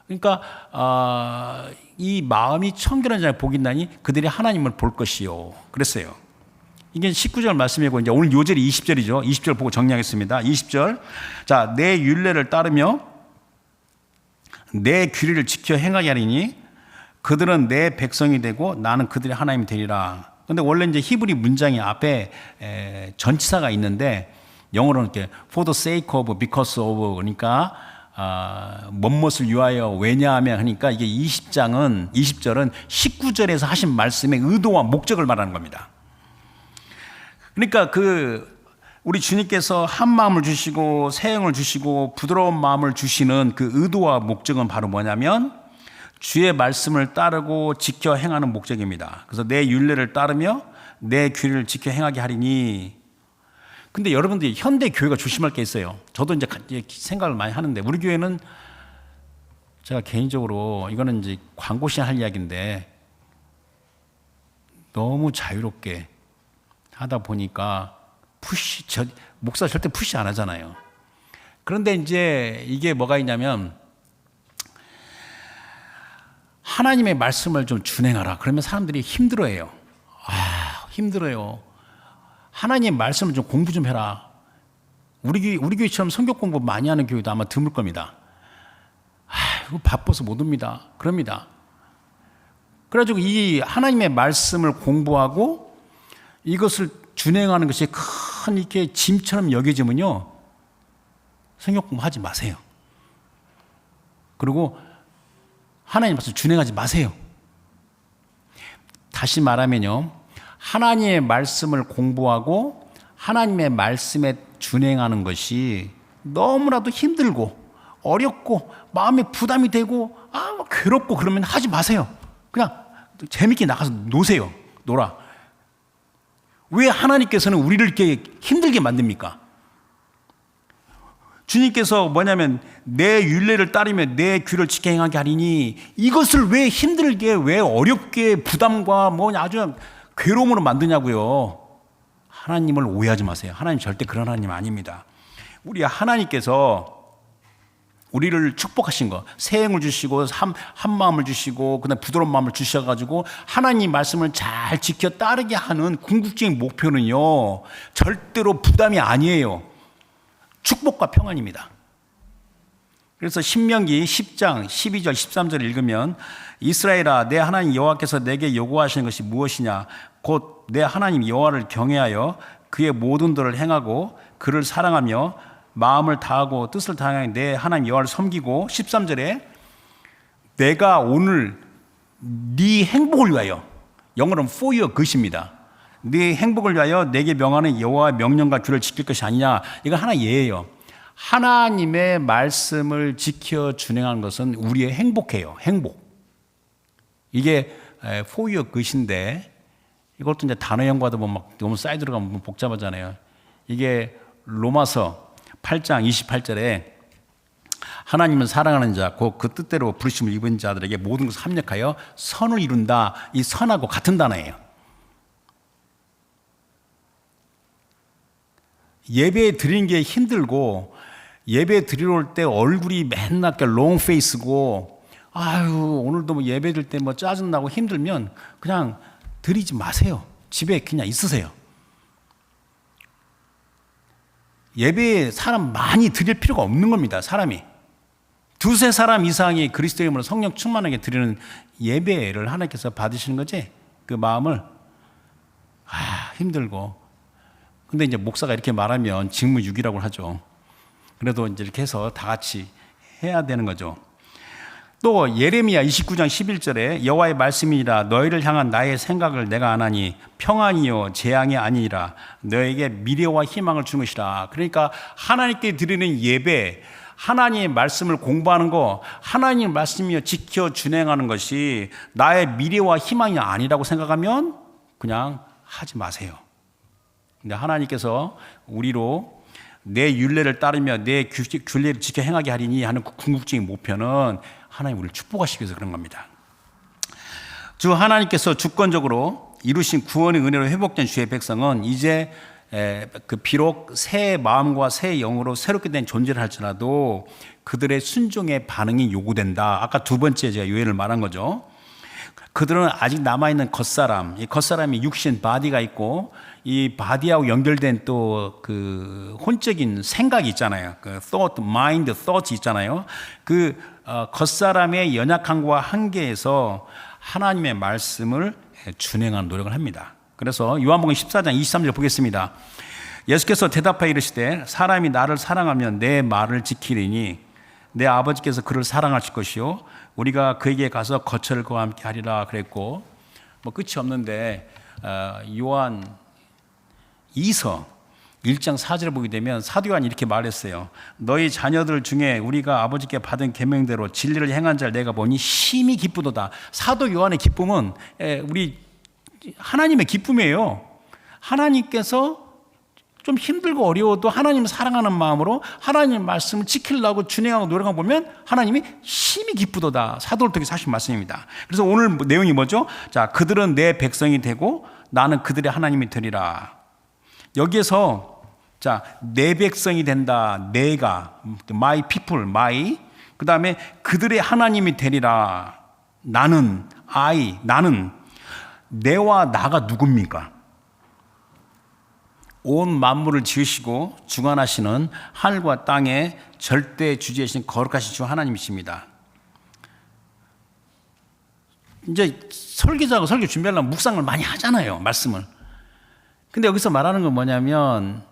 그러니까 이 마음이 청결한 자는 복이 있나니 그들이 하나님을 볼 것이요 그랬어요. 이게 19절 말씀이고, 이제 오늘 요절이 20절이죠. 20절 보고 정리하겠습니다. 20절. 자, 내 율례를 따르며 내 규례를 지켜 행하게 하리니 그들은 내 백성이 되고 나는 그들의 하나님이 되리라. 근데 원래 이제 히브리 문장이 앞에 전치사가 있는데 영어로는 이렇게 for the sake of, because of, 그러니까 무엇을 위하여, 왜냐하면 하니까 이게 20절은 19절에서 하신 말씀의 의도와 목적을 말하는 겁니다. 그러니까 우리 주님께서 한 마음을 주시고 새 영을 주시고 부드러운 마음을 주시는 그 의도와 목적은 바로 뭐냐면 주의 말씀을 따르고 지켜 행하는 목적입니다. 그래서 내 율례를 따르며 내 규례를 지켜 행하게 하리니. 근데 여러분들이 현대 교회가 조심할 게 있어요. 저도 이제 생각을 많이 하는데 우리 교회는 제가 개인적으로 이거는 이제 광고시 할 이야기인데 너무 자유롭게 하다 보니까 목사 절대 푸시 안 하잖아요. 그런데 이제 이게 뭐가 있냐면 하나님의 말씀을 좀 준행하라. 그러면 사람들이 힘들어해요. 힘들어요. 하나님의 말씀을 좀 공부 좀 해라. 우리 교회처럼 성경 공부 많이 하는 교회도 아마 드물 겁니다. 이거 바빠서 못 옵니다. 그럽니다. 그래가지고 이 하나님의 말씀을 공부하고 이것을 준행하는 것이 큰 이렇게 짐처럼 여겨지면요, 성경 공부하지 마세요. 그리고 하나님 말씀 준행하지 마세요. 다시 말하면요, 하나님의 말씀을 공부하고 하나님의 말씀에 준행하는 것이 너무나도 힘들고 어렵고 마음에 부담이 되고 괴롭고 그러면 하지 마세요. 그냥 재밌게 나가서 노세요. 놀아. 왜 하나님께서는 우리를 이렇게 힘들게 만듭니까? 주님께서 뭐냐면 내 율례를 따르며 내 규를 지켜 행하게 하리니, 이것을 왜 힘들게, 왜 어렵게 부담과 아주 괴로움으로 만드냐고요. 하나님을 오해하지 마세요. 하나님 절대 그런 하나님 아닙니다. 우리 하나님께서 우리를 축복하신 거, 새 영을 주시고 한 마음을 주시고 그다음 부드러운 마음을 주셔가지고 하나님 말씀을 잘 지켜 따르게 하는 궁극적인 목표는요, 절대로 부담이 아니에요. 축복과 평안입니다. 그래서 신명기 10장 12절 13절 읽으면 이스라엘아, 내 하나님 여호와께서 내게 요구하시는 것이 무엇이냐? 곧 내 하나님 여호와를 경외하여 그의 모든 도를 행하고 그를 사랑하며 마음을 다하고 뜻을 다하여 내 하나님 여호와를 섬기고, 13절에 내가 오늘 네 행복을 위하여, 영어로는 for your good입니다. 네 행복을 위하여 내게 명하는 여호와의 명령과 규를 지킬 것이 아니냐. 이건 하나 예예요. 하나님의 말씀을 지켜 준행하는 것은 우리의 행복해요. 행복. 이게 for your good인데 이것도 이제 단어 연구하다 보면 막 너무 쌓여 들어가면 복잡하잖아요. 이게 로마서 8장 28절에 하나님은 사랑하는 자, 곧 그 뜻대로 부르심을 입은 자들에게 모든 것을 합력하여 선을 이룬다. 이 선하고 같은 단어예요. 예배 드리는 게 힘들고 예배 드리러 올 때 얼굴이 맨날 롱페이스고 오늘도 뭐 예배 드릴 때 뭐 짜증나고 힘들면 그냥 드리지 마세요. 집에 그냥 있으세요. 예배에 사람 많이 드릴 필요가 없는 겁니다. 사람이 두세 사람 이상이 그리스도 이름으로 성령 충만하게 드리는 예배를 하나님께서 받으시는 거지. 그 마음을 힘들고, 근데 이제 목사가 이렇게 말하면 직무유기라고 하죠. 그래도 이제 이렇게 해서 다 같이 해야 되는 거죠. 또 예레미야 29장 11절에 여호와의 말씀이니라, 너희를 향한 나의 생각을 내가 아나니 평안이요 재앙이 아니니라, 너에게 미래와 희망을 주는 것이라. 그러니까 하나님께 드리는 예배, 하나님의 말씀을 공부하는 거, 하나님의 말씀이요 지켜 준행하는 것이 나의 미래와 희망이 아니라고 생각하면 그냥 하지 마세요. 근데 하나님께서 우리로 내 율례를 따르며 내 규례를 지켜 행하게 하리니 하는 궁극적인 목표는 하나님 우리를 축복하시기 위해서 그런 겁니다. 주 하나님께서 주권적으로 이루신 구원의 은혜로 회복된 주의 백성은 이제 비록 새 마음과 새 영으로 새롭게 된 존재를 할지라도 그들의 순종의 반응이 요구된다. 아까 두 번째 제가 요인을 말한 거죠. 그들은 아직 남아있는 겉사람, 이 겉사람이 육신 바디가 있고 이 바디하고 연결된 또 그 혼적인 생각이 있잖아요. 그 thought, mind, thought 있잖아요. 그 겉사람의 연약함과 한계에서 하나님의 말씀을 준행하는 노력을 합니다. 그래서 요한복음 14장 23절 보겠습니다. 예수께서 대답하여 이르시되 사람이 나를 사랑하면 내 말을 지키리니 내 아버지께서 그를 사랑하실 것이요 우리가 그에게 가서 거처를 그와 함께 하리라 그랬고, 뭐 끝이 없는데 요한 2서 1장 4절을 보게 되면 사도 요한이 이렇게 말했어요. 너희 자녀들 중에 우리가 아버지께 받은 계명대로 진리를 행한 자를 내가 보니 심히 기쁘도다. 사도 요한의 기쁨은 우리 하나님의 기쁨이에요. 하나님께서 좀 힘들고 어려워도 하나님을 사랑하는 마음으로 하나님의 말씀을 지키려고 준행하고 노력하고 보면 하나님이 심히 기쁘도다. 사도를 통해서 하신 말씀입니다. 그래서 오늘 내용이 뭐죠? 자, 그들은 내 백성이 되고 나는 그들의 하나님이 되리라. 여기에서 자, 내 백성이 된다. 내가 my people, my 그 다음에 그들의 하나님이 되리라. 나는 나는 내와 나가 누굽니까? 온 만물을 지으시고 주관하시는 하늘과 땅의 절대 주제이신 거룩하신 주 하나님이십니다. 이제 설교자가 설교 준비하려면 묵상을 많이 하잖아요, 말씀을. 근데 여기서 말하는 건 뭐냐면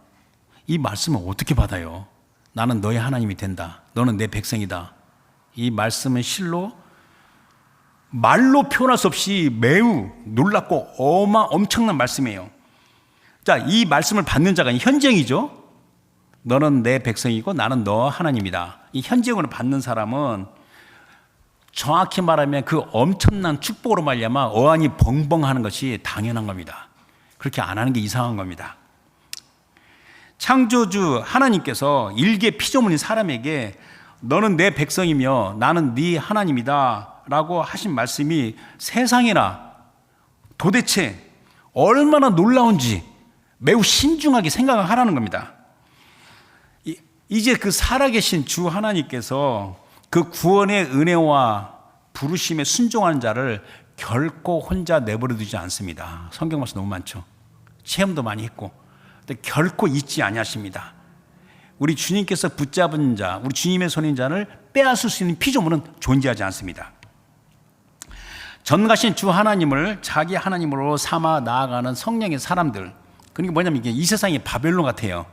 이 말씀을 어떻게 받아요? 나는 너의 하나님이 된다. 너는 내 백성이다. 이 말씀은 실로 말로 표현할 수 없이 매우 놀랍고 엄청난 말씀이에요. 자, 이 말씀을 받는 자가 현재형이죠. 너는 내 백성이고 나는 너 하나님이다. 이 현재형으로 받는 사람은 정확히 말하면 그 엄청난 축복으로 말미암아 어안이 벙벙하는 것이 당연한 겁니다. 그렇게 안 하는 게 이상한 겁니다. 창조주 하나님께서 일개 피조물인 사람에게 너는 내 백성이며 나는 네 하나님이다 라고 하신 말씀이 세상에나 도대체 얼마나 놀라운지 매우 신중하게 생각을 하라는 겁니다. 이제 그 살아계신 주 하나님께서 그 구원의 은혜와 부르심에 순종하는 자를 결코 혼자 내버려 두지 않습니다. 성경 말씀 너무 많죠. 체험도 많이 했고, 근데 결코 잊지 아니하십니다. 우리 주님께서 붙잡은 자, 우리 주님의 손인 자를 빼앗을 수 있는 피조물은 존재하지 않습니다. 전가신 주 하나님을 자기 하나님으로 삼아 나아가는 성령의 사람들, 그러니까 뭐냐면 이게 이 세상이 바벨론 같아요.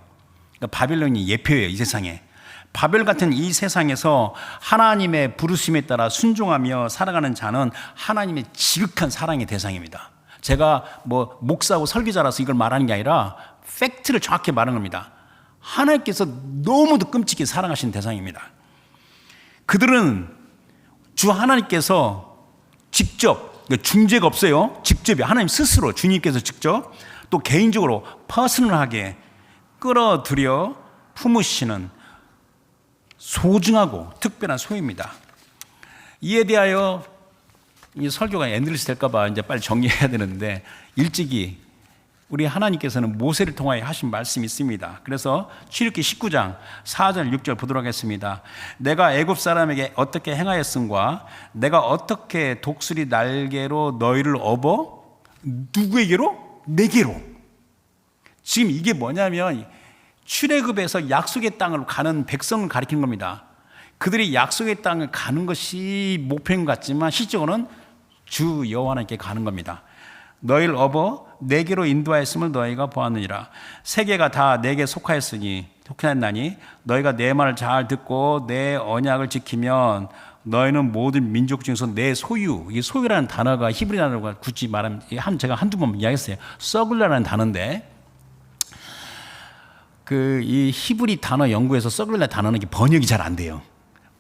그러니까 바벨론이 예표예요, 이 세상에. 바벨 같은 이 세상에서 하나님의 부르심에 따라 순종하며 살아가는 자는 하나님의 지극한 사랑의 대상입니다. 제가 뭐 목사고 설교자라서 이걸 말하는 게 아니라 팩트를 정확히 말하는 겁니다. 하나님께서 너무도 끔찍히 사랑하신 대상입니다. 그들은 주 하나님께서 직접, 중재가 없어요. 직접이 하나님 스스로 주님께서 직접 또 개인적으로 퍼스널하게 끌어들여 품으시는 소중하고 특별한 소유입니다. 이에 대하여 이 설교가 엔들리스 될까봐 이제 빨리 정리해야 되는데 일찍이 우리 하나님께서는 모세를 통하여 하신 말씀이 있습니다. 그래서 출애굽기 19장 4절 6절 보도록 하겠습니다. 내가 애굽 사람에게 어떻게 행하였음과 내가 어떻게 독수리 날개로 너희를 업어 누구에게로? 내게로. 지금 이게 뭐냐면 출애굽에서 약속의 땅으로 가는 백성을 가리키는 겁니다. 그들이 약속의 땅을 가는 것이 목표인 것 같지만 실적으로는 주 여호와 하나님께 가는 겁니다. 너희를 업어 내게로 인도하였음을 너희가 보았느니라. 세계가 다 내게 속하였나니 너희가 내 말을 잘 듣고 내 언약을 지키면 너희는 모든 민족 중에서 내 소유, 이 소유라는 단어가 히브리 단어가 굳이 말하면 제가 한두 번 이야기했어요. 서글라라는 단어인데 이 히브리 단어 연구에서 서글라 단어는 번역이 잘 안 돼요.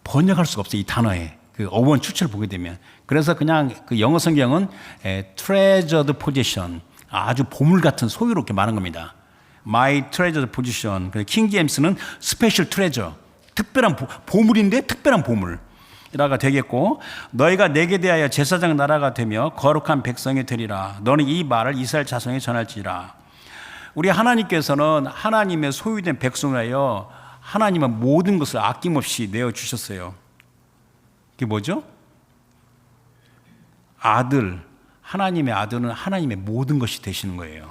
번역할 수가 없어요. 이 단어에 그 어원 출처를 보게 되면. 그래서 그냥 그 영어 성경은 treasured possession, 아주 보물 같은 소유로 이렇게 말한 겁니다. My treasured possession. 킹 제임스는 special treasure, 특별한 보물인데 특별한 보물이라가 되겠고, 너희가 내게 대하여 제사장 나라가 되며 거룩한 백성이 되리라. 너는 이 말을 이스라엘 자손에 전할지라. 우리 하나님께서는 하나님의 소유된 백성이라여 하나님은 모든 것을 아낌없이 내어주셨어요. 그게 뭐죠? 하나님의 아들은 하나님의 모든 것이 되시는 거예요.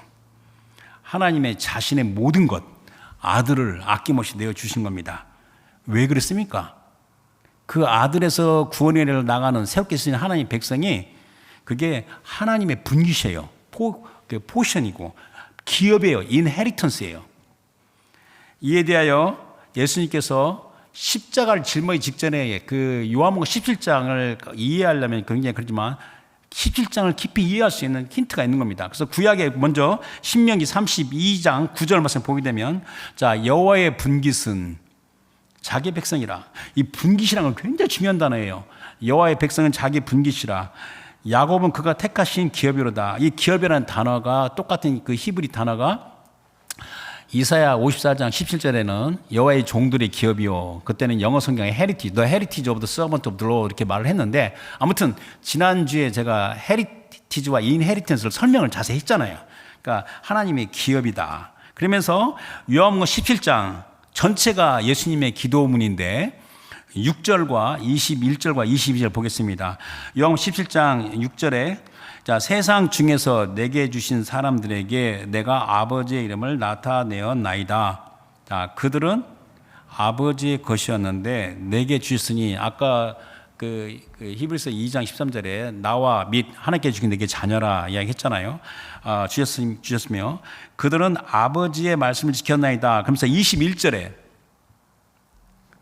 하나님의 자신의 모든 것, 아들을 아낌없이 내어주신 겁니다. 왜 그랬습니까? 그 아들에서 구원의 일을 나가는 새롭게 쓰인 하나님의 백성이 그게 하나님의 분깃이에요. 포션이고 기업이에요. 인헤리턴스예요. 이에 대하여 예수님께서 십자가를 짊어지기 직전에 그 요한복음 17장을 이해하려면 굉장히 그렇지만 17장을 깊이 이해할 수 있는 힌트가 있는 겁니다. 그래서 구약에 먼저 신명기 32장 9절 말씀 보게 되면, 자, 여호와의 분깃은 자기 백성이라. 이 분깃이라는 건 굉장히 중요한 단어예요. 여호와의 백성은 자기 분깃이라. 야곱은 그가 택하신 기업이로다. 이 기업이라는 단어가 똑같은 그 히브리 단어가 이사야 54장 17절에는 여호와의 종들의 기업이요. 그때는 영어 성경에 heritage, the heritage of the servant of the Lord 이렇게 말을 했는데, 아무튼 지난주에 제가 heritage와 inheritance를 설명을 자세히 했잖아요. 그러니까 하나님의 기업이다. 그러면서 요한복음 17장 전체가 예수님의 기도문인데 6절과 21절과 22절 보겠습니다. 요한복음 17장 6절에 자, 세상 중에서 내게 주신 사람들에게 내가 아버지의 이름을 나타내었나이다. 자, 그들은 아버지의 것이었는데 내게 주셨으니, 아까 그 히브리서 2장 13절에 나와 및 하나님께 주신 내게 자녀라 이야기했잖아요. 주셨으며 그들은 아버지의 말씀을 지켰나이다. 그러면서 21절에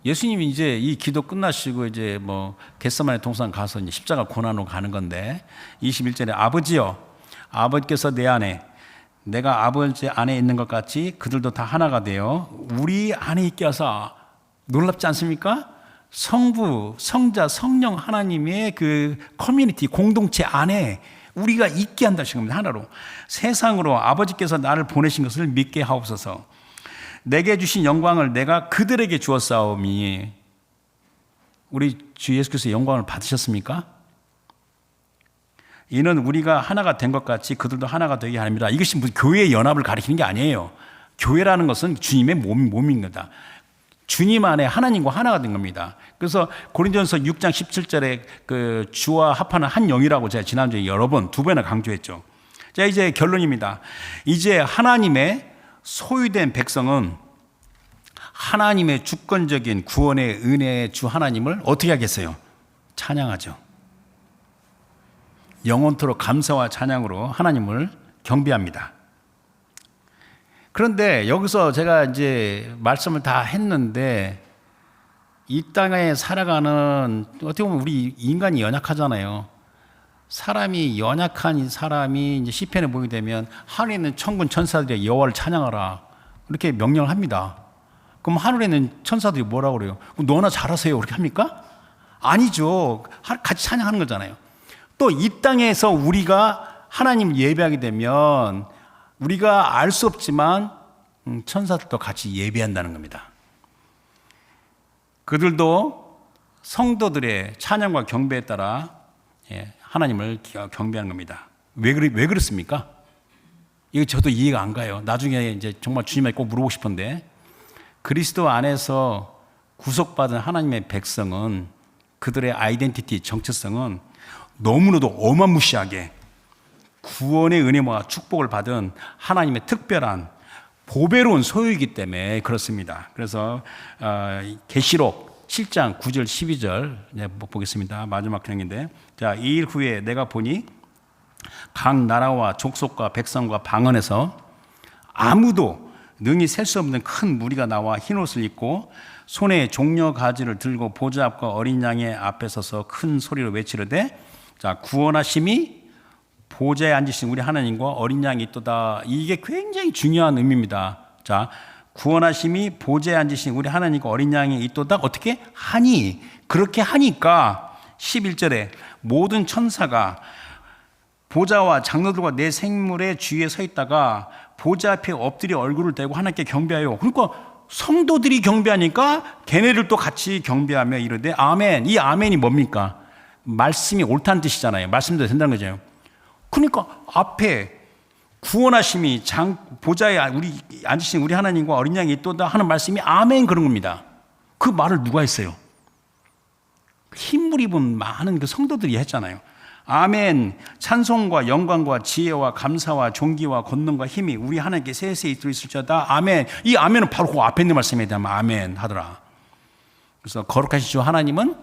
예수님이 이제 이 기도 끝나시고 이제 뭐 겟세마네 동산 가서 이제 십자가 고난으로 가는 건데, 21절에 아버지여, 아버지께서 내 안에, 내가 아버지 안에 있는 것 같이 그들도 다 하나가 되어 우리 안에 있게 하사. 놀랍지 않습니까? 성부, 성자, 성령 하나님의 그 커뮤니티, 공동체 안에 우리가 있게 한다는 겁니다. 하나로. 세상으로 아버지께서 나를 보내신 것을 믿게 하옵소서. 내게 주신 영광을 내가 그들에게 주었사오니. 우리 주 예수께서 영광을 받으셨습니까? 이는 우리가 하나가 된 것 같이 그들도 하나가 되게 합니다. 이것이 무슨 교회의 연합을 가리키는 게 아니에요. 교회라는 것은 주님의 몸입니다. 주님 안에 하나님과 하나가 된 겁니다. 그래서 고린도전서 6장 17절에 그 주와 합하는 한 영이라고 제가 지난주에 두 번이나 강조했죠. 자, 이제 결론입니다. 이제 하나님의 소유된 백성은 하나님의 주권적인 구원의 은혜의 주 하나님을 어떻게 하겠어요? 찬양하죠. 영원토록 감사와 찬양으로 하나님을 경배합니다. 그런데 여기서 제가 이제 말씀을 다 했는데, 이 땅에 살아가는, 어떻게 보면 우리 인간이 연약하잖아요. 사람이 연약한 사람이 이제 시편에 보게 되면 하늘에 있는 천군 천사들이 여호와를 찬양하라 이렇게 명령을 합니다. 그럼 하늘에 있는 천사들이 뭐라고 그래요? 너나 잘하세요 그렇게 합니까? 아니죠. 같이 찬양하는 거잖아요. 또 이 땅에서 우리가 하나님 예배하게 되면 우리가 알 수 없지만 천사들도 같이 예배한다는 겁니다. 그들도 성도들의 찬양과 경배에 따라 하나님을 경배하는 겁니다. 왜 그렇습니까? 이거 저도 이해가 안 가요. 나중에 이제 정말 주님에게 꼭 물어보고 싶은데, 그리스도 안에서 구속받은 하나님의 백성은 그들의 아이덴티티, 정체성은 너무나도 어마무시하게 구원의 은혜와 축복을 받은 하나님의 특별한 보배로운 소유이기 때문에 그렇습니다. 그래서 계시록 7장 9절 12절 보겠습니다. 마지막 경인데, 자, 이 일 후에 내가 보니 각 나라와 족속과 백성과 방언에서 아무도 능히 셀 수 없는 큰 무리가 나와 흰옷을 입고 손에 종려 가지를 들고 보좌 앞과 어린 양의 앞에 서서 큰 소리로 외치르되, 자, 구원하심이 보좌에 앉으신 우리 하나님과 어린 양이 있도다. 이게 굉장히 중요한 의미입니다. 자, 구원하심이 보좌에 앉으신 우리 하나님과 어린 양이 있도다. 어떻게 하니? 그렇게 하니까 11절에 모든 천사가 보좌와 장로들과 내 생물의 주위에 서 있다가 보좌 앞에 엎드려 얼굴을 대고 하나님께 경배하여. 그러니까 성도들이 경배하니까 걔네들도 같이 경배하며 이르되 아멘. 이 아멘이 뭡니까? 말씀이 옳다는 뜻이잖아요. 말씀대로 된다는 거죠. 그러니까 앞에 구원하심이 보좌에 앉으신 우리 하나님과 어린 양이 있도다 하는 말씀이 아멘 그런 겁니다. 그 말을 누가 했어요? 흰물 입은 많은 그 성도들이 했잖아요. 아멘. 찬송과 영광과 지혜와 감사와 존귀와 권능과 힘이 우리 하나님께 세세히 들어있을지어다. 아멘. 이 아멘은 바로 그 앞에 있는 말씀에 대한 아멘 하더라. 그래서 거룩하신 주 하나님은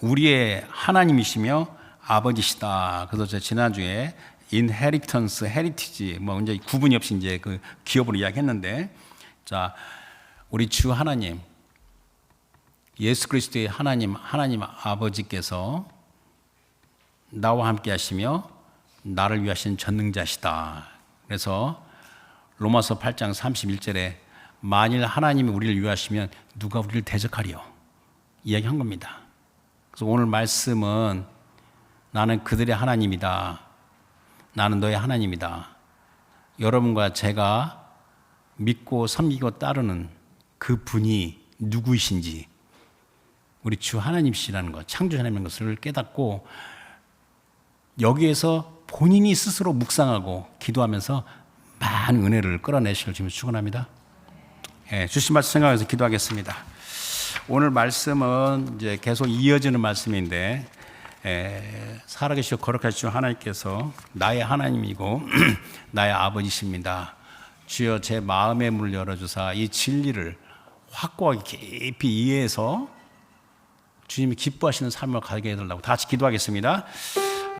우리의 하나님이시며 아버지시다. 그래서 제가 지난주에 inheritance, heritage 뭐 이제 구분이 없이 이제 그 기업으로 이야기했는데, 자, 우리 주 하나님, 예수 그리스도의 하나님 아버지께서 나와 함께 하시며 나를 위하신 전능자시다. 그래서 로마서 8장 31절에 만일 하나님이 우리를 위하시면 누가 우리를 대적하리요? 이야기한 겁니다. 그래서 오늘 말씀은 나는 그들의 하나님이다. 나는 너의 하나님이다. 여러분과 제가 믿고 섬기고 따르는 그 분이 누구이신지 우리 주 하나님이시라는 것, 창조 하나님인 것을 깨닫고 여기에서 본인이 스스로 묵상하고 기도하면서 많은 은혜를 끌어내시길 주님 축원합니다. 예, 주신 말씀 생각해서 기도하겠습니다. 오늘 말씀은 이제 계속 이어지는 말씀인데 살아계시고 거룩하신 하나님께서 나의 하나님이고 나의 아버지십니다. 주여 제 마음의 문을 열어주사 이 진리를 확고하게 깊이 이해해서 주님이 기뻐하시는 삶을 가게 해달라고 다 같이 기도하겠습니다.